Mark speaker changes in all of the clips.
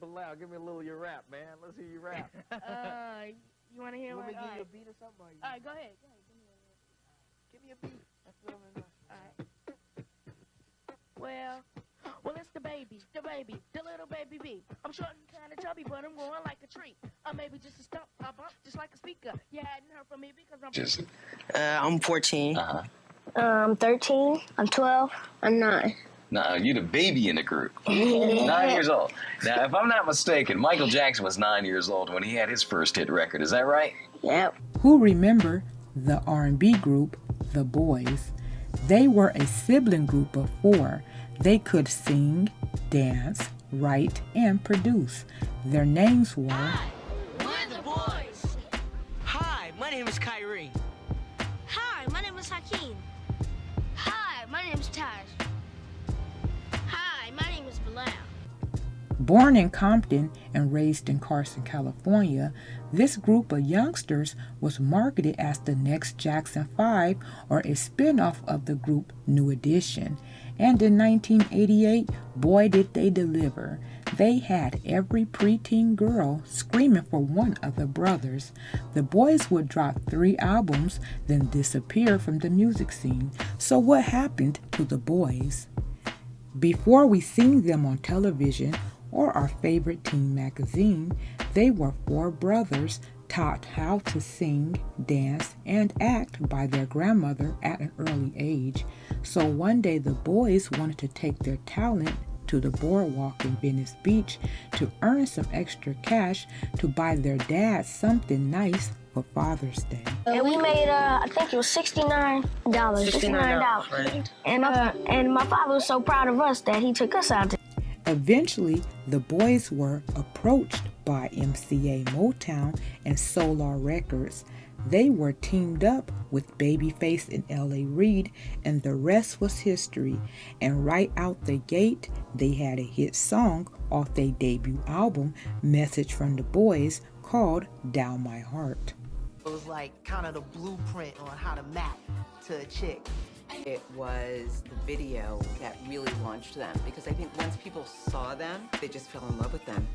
Speaker 1: Bilal, give me a little of your rap, man. Let's hear you rap.
Speaker 2: You want to hear
Speaker 3: Want
Speaker 2: what?
Speaker 3: me to give you a beat or something? Or
Speaker 2: All right, go ahead.
Speaker 3: give me a beat. That's what I'm gonna
Speaker 2: All right. Well, it's the baby, the little baby bee. I'm short and kind of chubby, but I'm growing like a tree. Or maybe just a stump, a bump, just like a speaker. You hadn't heard from me because I'm
Speaker 4: Just
Speaker 5: I'm 14.
Speaker 6: I'm 13. I'm 12. I'm 9.
Speaker 4: nah, you the baby in the group. 9 years old. Now, if I'm not mistaken, Michael Jackson was 9 years old when he had his first hit record. Is that right?
Speaker 6: Yep.
Speaker 7: Who remember the R&B group, The Boys? They were a sibling group of 4. They could sing, dance, write, and produce. Their names were...
Speaker 2: Hi, we're the boys.
Speaker 5: Hi, my name is Kyrie.
Speaker 6: Hi, my name is Hakeem. Hi, my name is Taj. Hi, my name is Bilal.
Speaker 7: Born in Compton and raised in Carson, California, this group of youngsters was marketed as the next Jackson 5 or a spin-off of the group New Edition. And in 1988, boy did they deliver. They had every preteen girl screaming for one of the brothers. The boys would drop 3 albums, then disappear from the music scene. So what happened to the boys? Before we seen them on television or our favorite teen magazine, they were 4 brothers taught how to sing, dance, and act by their grandmother at an early age. So one day the boys wanted to take their talent to the boardwalk in Venice Beach to earn some extra cash to buy their dad something nice for Father's Day.
Speaker 6: And we made, I think it was $69. $69.
Speaker 5: Right.
Speaker 6: And my father was so proud of us that he took us out.
Speaker 7: Eventually, the boys were approached by MCA Motown and Solar Records. They were teamed up with Babyface and L.A. Reid, and the rest was history. And right out the gate, they had a hit song off their debut album, Message from the Boys, called Down My Heart.
Speaker 3: It was like kind of the blueprint on how to map to a chick.
Speaker 8: It was the video that really launched them, because I think once people saw them, they just fell in love with them.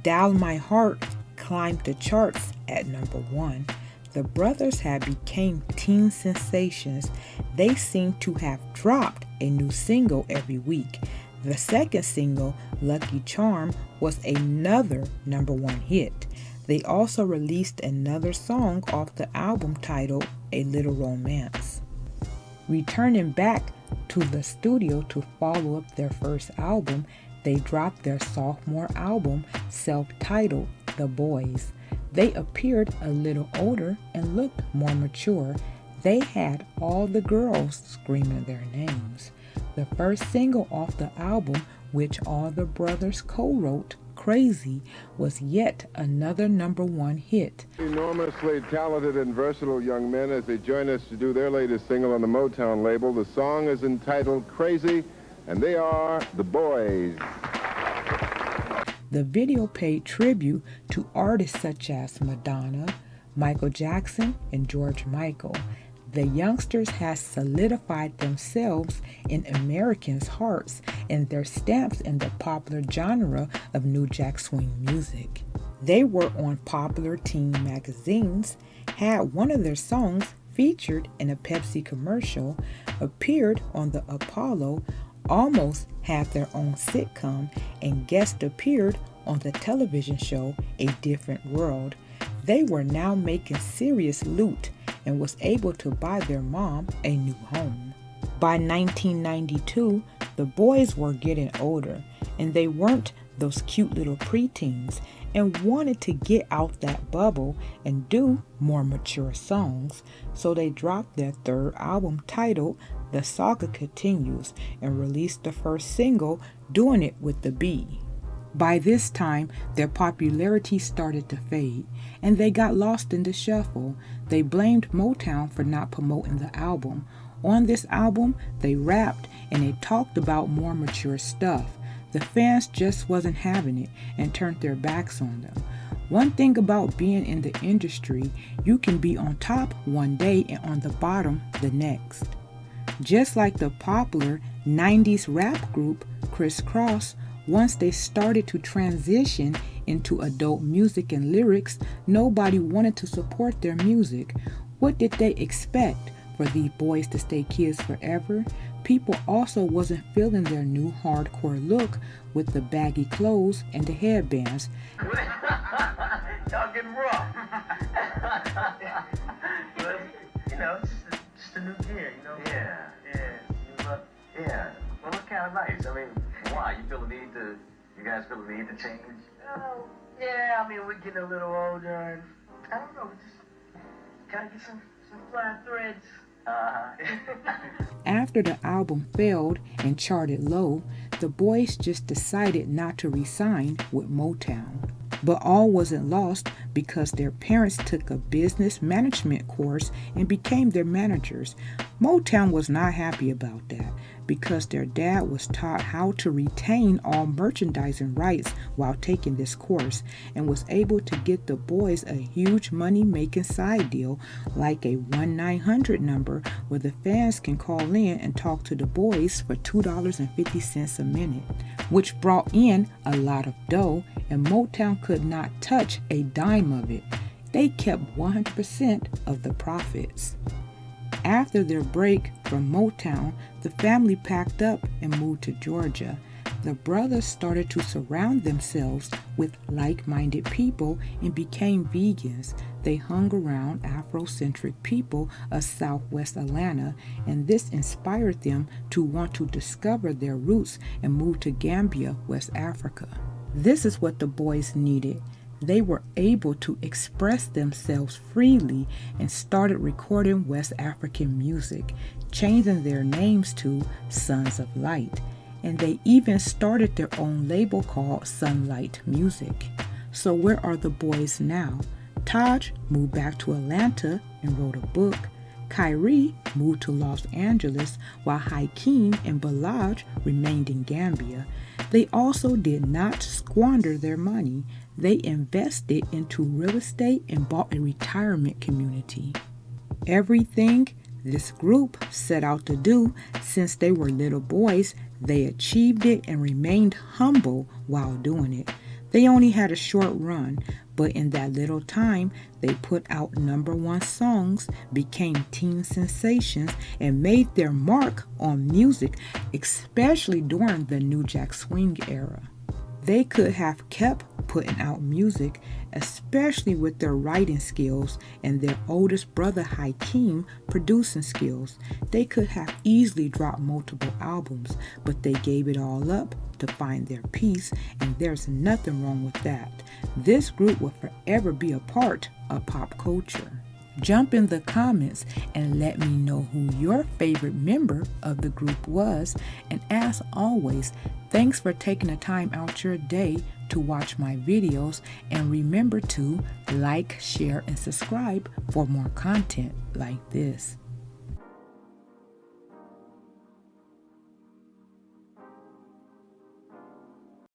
Speaker 7: Down My Heart climbed the charts at number 1. The brothers had become teen sensations. They seemed to have dropped a new single every week. The second single, Lucky Charm, was another number 1 hit. They also released another song off the album titled A Little Romance. Returning back to the studio to follow up their first album, they dropped their sophomore album, self-titled The Boys. They appeared a little older and looked more mature. They had all the girls screaming their names. The first single off the album, which all the brothers co-wrote, Crazy, was yet another number 1 hit.
Speaker 9: Enormously talented and versatile young men as they join us to do their latest single on the Motown label. The song is entitled Crazy, and they are The Boys.
Speaker 7: The video paid tribute to artists such as Madonna, Michael Jackson, and George Michael. The youngsters had solidified themselves in Americans' hearts and their stamps in the popular genre of New Jack Swing music. They were on popular teen magazines, had one of their songs featured in a Pepsi commercial, appeared on the Apollo, almost had their own sitcom, and guest appeared on the television show A Different World. They were now making serious loot and was able to buy their mom a new home. By 1992, the boys were getting older, and they weren't those cute little preteens and wanted to get out that bubble and do more mature songs, so they dropped their third album titled The Saga Continues and released the first single, Doing It with the B. By this time, their popularity started to fade, and they got lost in the shuffle. They blamed Motown for not promoting the album. On this album, they rapped and they talked about more mature stuff. The fans just wasn't having it and turned their backs on them. One thing about being in the industry, you can be on top one day and on the bottom the next. Just like the popular 90s rap group Criss Cross, Once they started to transition into adult music and lyrics, nobody wanted to support their music. What did they expect? For these boys to stay kids forever? People also wasn't feeling their new hardcore look with the baggy clothes and the headbands.
Speaker 1: Y'all getting rough. Well, you know, just a new gear, you know? Yeah. Yeah. Well, it's kind of nice. I mean, why? You guys feel the need to change? Oh, yeah, I mean, we're getting a little older and, I don't know, just gotta get some fly threads.
Speaker 7: After the album failed and charted low, the boys just decided not to re-sign with Motown. But all wasn't lost because their parents took a business management course and became their managers. Motown was not happy about that because their dad was taught how to retain all merchandising rights while taking this course and was able to get the boys a huge money-making side deal like a 1-900 number where the fans can call in and talk to the boys for $2.50 a minute, which brought in a lot of dough, and Motown could not touch a dime of it. They kept 100% of the profits. After their break from Motown, the family packed up and moved to Georgia. The brothers started to surround themselves with like-minded people and became vegans. They hung around Afrocentric people of Southwest Atlanta, and this inspired them to want to discover their roots and move to Gambia, West Africa. This is what the boys needed. They were able to express themselves freely and started recording West African music, changing their names to Sons of Light. And they even started their own label called Sunlight Music. So where are the boys now? Taj moved back to Atlanta and wrote a book. Kyrie moved to Los Angeles while Hakeem and Balaj remained in Gambia. They also did not squander their money. They invested into real estate and bought a retirement community. Everything this group set out to do since they were little boys, they achieved it and remained humble while doing it. They only had a short run, but in that little time, they put out #1 songs, became teen sensations, and made their mark on music, especially during the New Jack Swing era. They could have kept putting out music, especially with their writing skills and their oldest brother Hakeem producing skills. They could have easily dropped multiple albums, but they gave it all up to find their peace, and there's nothing wrong with that. This group will forever be a part of pop culture. Jump in the comments and let me know who your favorite member of the group was. And as always, thanks for taking the time out your day to watch my videos, and remember to like, share, and subscribe for more content like this.